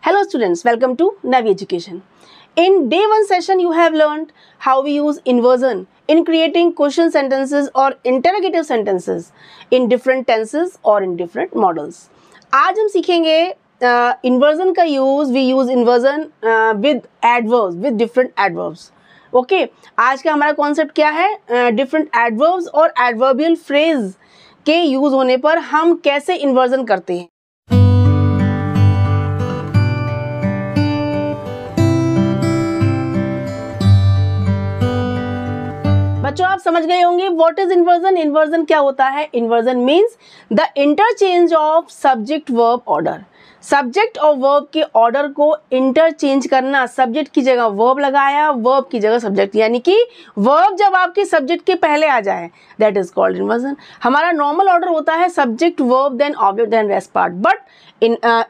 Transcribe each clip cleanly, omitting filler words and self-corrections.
Hello students, welcome to Navi Education. In day 1 session you have learned how we use inversion in creating question sentences or interrogative sentences in different tenses or in different models. आज हम सीखेंगे inversion का use. We use inversion with adverbs, with different adverbs. Okay आज का हमारा concept क्या है? Different adverbs और एडवर्बियल फ्रेज के यूज होने पर हम कैसे इन्वर्जन करते हैं. बच्चों आप समझ गए होंगे व्हाट इज इन्वर्जन. इन्वर्जन क्या होता है? Inversion means the interchange of subject verb order. Subject और वर्ब के ऑर्डर को इंटरचेंज करना. सब्जेक्ट की जगह वर्ब लगाया, वर्ब की जगह सब्जेक्ट, यानी कि वर्ब जब आपके सब्जेक्ट के पहले आ जाए, दैट इज कॉल्ड इन्वर्जन. हमारा नॉर्मल ऑर्डर होता है subject verb then object then rest part, but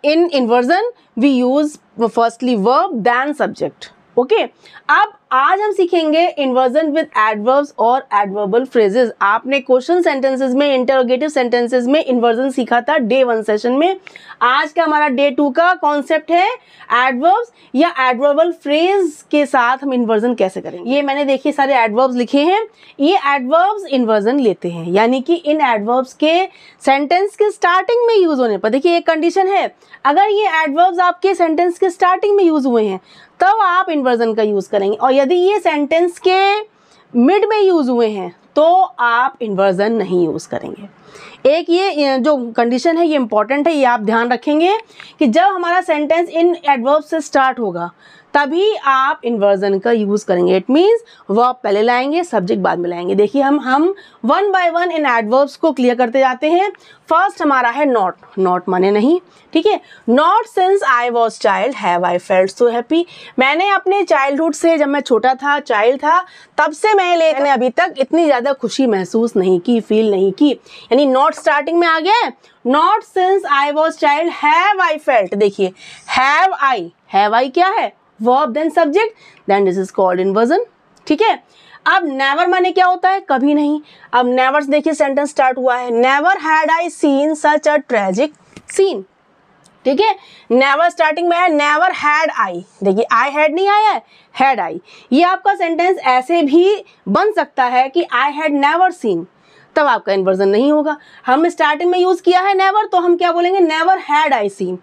in inversion we use firstly verb then subject. Okay अब आज हम सीखेंगे इन्वर्जन विद एडवर्ब्स और एडवर्बल फ्रेजेस. आपने क्वेश्चन सेंटेंसेस में, इंटरोगेटिव सेंटेंसेस में इन्वर्जन सीखा था डे 1 सेशन में. आज का हमारा डे 2 का कॉन्सेप्ट है एडवर्ब्स या एडवर्बल फ्रेज के साथ हम इन्वर्जन कैसे करेंगे. ये मैंने देखिए सारे एडवर्ब्स लिखे हैं. ये एडवर्ब्स इन्वर्जन लेते हैं, यानी कि इन एडवर्ब्स के सेंटेंस के स्टार्टिंग में यूज होने पर, देखिए एक कंडीशन है, अगर ये एडवर्ब्स आपके सेंटेंस के स्टार्टिंग में यूज हुए हैं तब आप इन्वर्जन का यूज करेंगे, और यदि ये सेंटेंस के मिड में यूज हुए हैं तो आप इन्वर्जन नहीं यूज करेंगे. एक ये जो कंडीशन है ये इंपॉर्टेंट है, ये आप ध्यान रखेंगे कि जब हमारा सेंटेंस इन एडवर्ब से स्टार्ट होगा तभी आप इन्वर्जन का यूज करेंगे. इट मीन्स वर्ब पहले लाएंगे, सब्जेक्ट बाद में लाएंगे. देखिए हम one by one in adverbs को क्लियर करते जाते हैं. फर्स्ट हमारा है नॉट. नॉट माने नहीं, ठीक है. Not since I was child have I felt so happy. मैंने अपने चाइल्डहुड से, जब मैं छोटा था, चाइल्ड था, तब से मैंने अभी तक इतनी ज़्यादा खुशी महसूस नहीं की, फील नहीं की. यानी नॉट स्टार्टिंग में आ गया है. Not since I was child have I felt. देखिए हैव आई क्या है? Verb then subject, then this is called inversion. ठीक है. अब नेवर माने क्या होता है? कभी नहीं. अब नेवर देखिए सेंटेंस स्टार्ट हुआ है, never had I seen such a tragic scene. ठीक है. नेवर स्टार्टिंग में है, नेवर हैड आई. देखिए आई हैड नहीं आया है, हैड आई. ये आपका सेंटेंस ऐसे भी बन सकता है कि आई हैड नेवर सीन, तब आपका इन्वर्जन नहीं होगा. हम स्टार्टिंग में यूज किया है नेवर, तो हम क्या बोलेंगे? Never had I scene.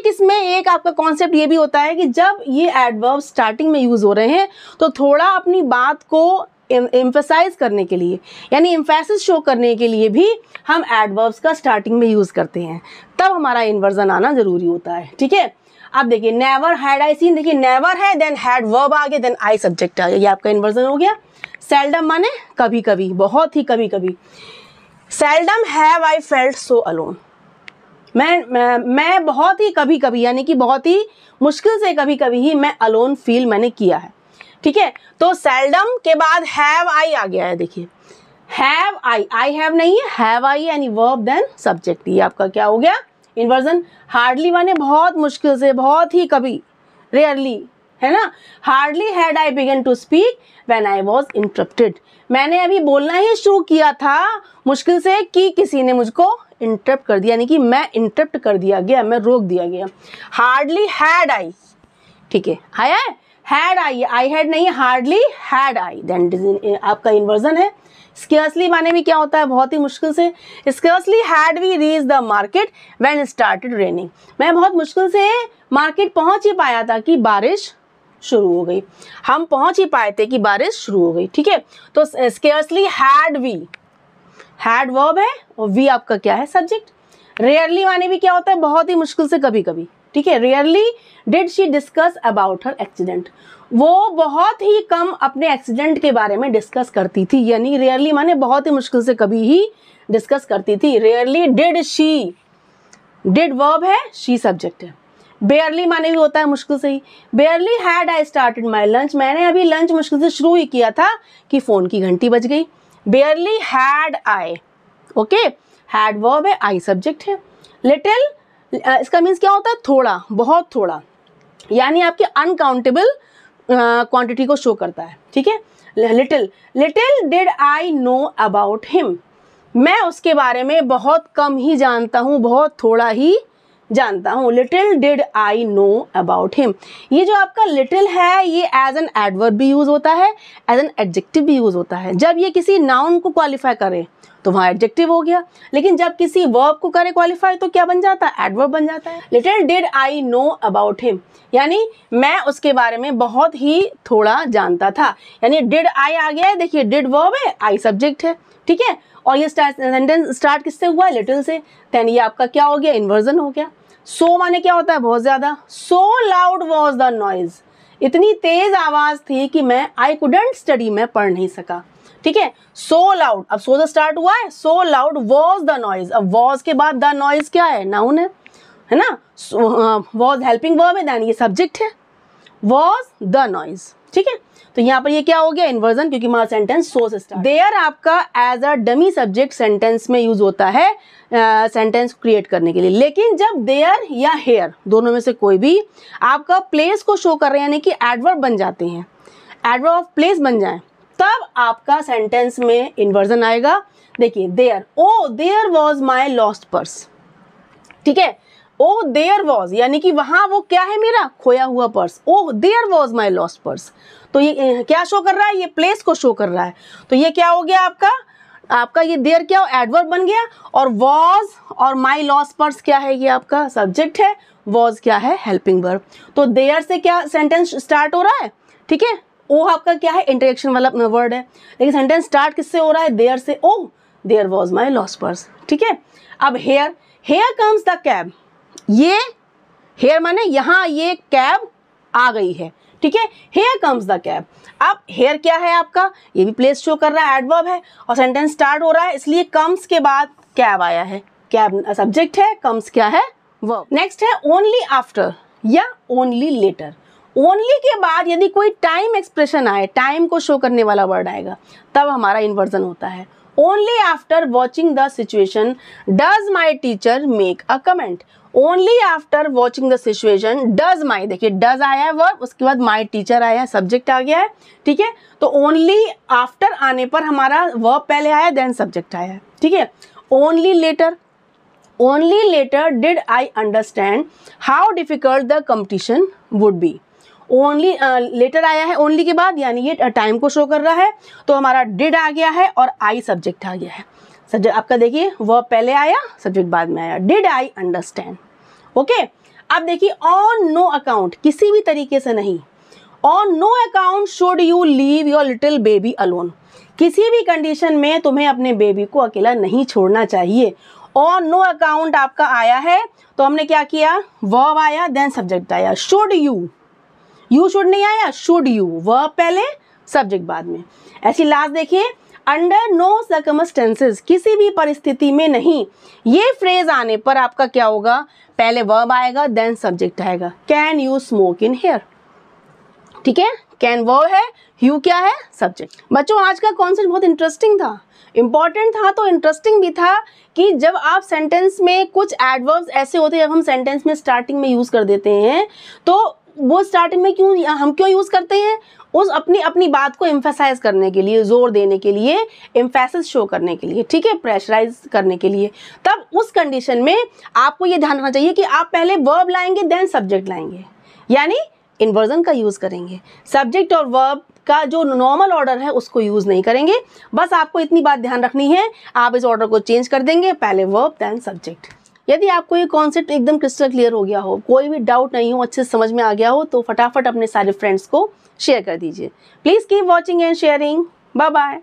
इसमें एक आपका कॉन्सेप्ट ये भी होता है कि जब ये एडवर्ब स्टार्टिंग में यूज हो रहे हैं तो थोड़ा अपनी बात को एम्फसाइज करने के लिए, यानी एम्फेसिस शो करने के लिए भी हम एडवर्ब्स का स्टार्टिंग में यूज करते हैं, तब हमारा इन्वर्जन आना जरूरी होता है. ठीक है. अब देखिए नेवर हैड आई सीन, देखिए नेवर है, देन हैड वर्ब आ गया, देन आई सब्जेक्ट आ गया, ये आपका इन्वर्जन हो गया. सेल्डम माने कभी कभी, बहुत ही कभी कभी. Seldom have I felt so alone. मैं बहुत ही कभी कभी, यानी कि बहुत ही मुश्किल से कभी कभी ही मैं अलोन फील मैंने किया है. ठीक है. तो सेल्डम के बाद हैव आई आ गया है. देखिए हैव आई हैव नहीं है, हैव आई यानी वर्ब देन सब्जेक्ट. ये आपका क्या हो गया? इन्वर्जन. हार्डली माने बहुत मुश्किल से, बहुत ही कभी, रेयरली, है ना. Hardly had I begun to speak when I was interrupted. मैंने अभी बोलना ही शुरू किया था मुश्किल से कि किसी ने मुझको इंटरप्ट कर दिया, यानी कि मैं इंटरप्ट कर दिया गया, मैं रोक दिया गया. Hardly had I. ठीक है. आया है हैड आई, आई हैड नहीं, हार्डली हैड आई, देन आपका इन्वर्जन है. स्केर्सली माने भी क्या होता है? बहुत ही मुश्किल से. Scarcely had we reach the market when started raining. मैं बहुत मुश्किल से मार्केट पहुंच ही पाया था कि बारिश शुरू हो गई. हम पहुंच ही पाए थे कि बारिश शुरू हो गई. ठीक है. तो scarcely had we, had verb है और वी आपका क्या है? सब्जेक्ट. रेयरली माने भी क्या होता है? बहुत ही मुश्किल से कभी कभी. ठीक है. Rarely did she discuss about her accident. वो बहुत ही कम अपने एक्सीडेंट के बारे में डिस्कस करती थी, यानी रेयरली माने बहुत ही मुश्किल से कभी ही डिस्कस करती थी. Rarely did she, did verb है, शी सब्जेक्ट है. बेयरली माने भी होता है मुश्किल से ही. Barely had I started my lunch. मैंने अभी लंच मुश्किल से शुरू ही किया था कि फ़ोन की घंटी बज गई. बेयरली had I. Okay. Had verb है, आई सब्जेक्ट है. लिटिल, इसका मीन्स क्या होता है? थोड़ा, बहुत थोड़ा, यानी आपके अनकाउंटेबल क्वांटिटी को शो करता है. ठीक है. Little, little did I know about him. मैं उसके बारे में बहुत कम ही जानता हूँ, बहुत थोड़ा ही जानता हूँ। Little did I know about him, ये जो आपका लिटिल है ये एज एन एडवर्ब भी यूज होता है, एज एन एडजेक्टिव भी यूज होता है। जब ये किसी नाउन को क्वालिफाई करे तो वहाँ एडजेक्टिव हो गया, लेकिन जब किसी वर्ब को करे क्वालिफाई तो क्या बन जाता है, एडवर्ब बन जाता है। Little did I know about him, यानी मैं उसके बारे में बहुत ही थोड़ा जानता था। यानी डिड आई आ गया है, देखिए डिड वर्ब है, आई सब्जेक्ट है, ठीक है। और ये सेंटेंस स्टार्ट किससे हुआ है, लिटिल से। देन ये आपका क्या हो गया, इन्वर्जन हो गया। सो माने क्या होता है, बहुत ज्यादा। सो लाउड वॉज द नॉइज, इतनी तेज आवाज थी कि मैं आई कुडंट स्टडी, मैं पढ़ नहीं सका, ठीक है। सो लाउड, अब सो से स्टार्ट हुआ है, सो लाउड वॉज द नॉइज। अब वॉज के बाद द नॉइज क्या है, नाउन है ना। वॉज हेल्पिंग वर्ब है, देन ये सब्जेक्ट है, वॉज द नॉइज, ठीक है। तो यहाँ पर ये क्या हो गया, इन्वर्जन, क्योंकि हमारा सेंटेंस सो से स्टार्ट। देयर आपका as a dummy subject sentence में यूज होता है सेंटेंस क्रिएट करने के लिए। लेकिन जब देयर या हेयर दोनों में से कोई भी आपका प्लेस को शो कर रहे हैं, यानी कि एडवर्ब बन जाते हैं, एडवर्ब ऑफ प्लेस बन जाए, तब आपका सेंटेंस में इन्वर्जन आएगा। देखिए there, oh there was my lost purse, ठीक है। ओ देयर वॉज यानी कि वहां वो क्या है, मेरा खोया हुआ पर्स। Oh there was my lost purse, तो ये क्या शो कर रहा है, ये प्लेस को शो कर रहा है। तो ये क्या हो गया आपका ये देयर क्या एडवर्ब बन गया, और वॉज और माई लॉस्ट पर्स क्या है, ये आपका सब्जेक्ट है, वॉज क्या है, हेल्पिंग वर्ब। तो देयर से क्या सेंटेंस स्टार्ट हो रहा है, ठीक है। ओ आपका क्या है, इंटरेक्शन वाला वर्ड है, लेकिन सेंटेंस स्टार्ट किससे हो रहा है, देयर से। Oh there was my lost purse, ठीक है। अब here, here comes the cab, ये हेयर माने यहाँ ये कैब आ गई है, ठीक है। हेयर कम्स द कैब, अब हेयर क्या है आपका, ये भी प्लेस शो कर रहा है, एडवर्ब है, और सेंटेंस स्टार्ट हो रहा है, इसलिए कम्स के बाद कैब आया है, कैब सब्जेक्ट है, कम्स क्या है, वर्ब। नेक्स्ट है ओनली आफ्टर या ओनली लेटर। ओनली के बाद यदि कोई टाइम एक्सप्रेशन आए, टाइम को शो करने वाला वर्ड आएगा, तब हमारा इन्वर्जन होता है। Only after watching the situation does my teacher make a comment. Only after watching the situation does माई, देखिए डज आया है वर्ब, उसके बाद माई टीचर आया है, सब्जेक्ट आ गया है, ठीक है। तो ओनली आफ्टर आने पर हमारा वर्ब पहले आया, देन सब्जेक्ट आया है, ठीक है। Only later, only later did I understand how difficult the competition would be. Only later आया है ओनली के बाद, यानी ये टाइम को शो कर रहा है, तो हमारा डिड आ गया है और आई सब्जेक्ट आ गया है। सब्जेक्ट आपका देखिए वर्ब पहले आया, सब्जेक्ट बाद में आया, डिड आई अंडरस्टैंड, ओके। अब देखिए ऑन नो अकाउंट, किसी भी तरीके से नहीं। On no account should you leave your little baby alone, किसी भी कंडीशन में तुम्हें अपने बेबी को अकेला नहीं छोड़ना चाहिए। ऑन नो अकाउंट आपका आया है, तो हमने क्या किया, वर्ब आया, देन सब्जेक्ट आया। शुड यू शुड नहीं आया, शुड यू, वर्ब पहले, सब्जेक्ट बाद में। ऐसी लास्ट देखिए, अंडर नो सर्कमस्टेंसेस, किसी भी परिस्थिति में नहीं। ये फ्रेज आने पर आपका क्या होगा, पहले वर्ब आएगा, देन सब्जेक्ट आएगा। Can you smoke in here, ठीक है, कैन वर्ब है, यू क्या है, सब्जेक्ट। बच्चों आज का कॉन्सेप्ट बहुत इंटरेस्टिंग था, इंपॉर्टेंट था, तो इंटरेस्टिंग भी था कि जब आप सेंटेंस में कुछ एडवर्ब्स ऐसे होते हैं, जब हम सेंटेंस में स्टार्टिंग में यूज कर देते हैं, तो वो स्टार्टिंग में हम क्यों यूज करते हैं, उस अपनी बात को एम्फेसाइज करने के लिए, जोर देने के लिए, एम्फेसिस शो करने के लिए, ठीक है, प्रेशराइज करने के लिए। तब उस कंडीशन में आपको ये ध्यान रखना चाहिए कि आप पहले वर्ब लाएंगे, देन सब्जेक्ट लाएंगे, यानी इन्वर्जन का यूज करेंगे। सब्जेक्ट और वर्ब का जो नॉर्मल ऑर्डर है उसको यूज नहीं करेंगे। बस आपको इतनी बात ध्यान रखनी है, आप इस ऑर्डर को चेंज कर देंगे, पहले वर्ब देन सब्जेक्ट। यदि आपको ये कॉन्सेप्ट एकदम क्रिस्टल क्लियर हो गया हो, कोई भी डाउट नहीं हो, अच्छे से समझ में आ गया हो, तो फटाफट अपने सारे फ्रेंड्स को शेयर कर दीजिए। Please keep watching and sharing. Bye bye.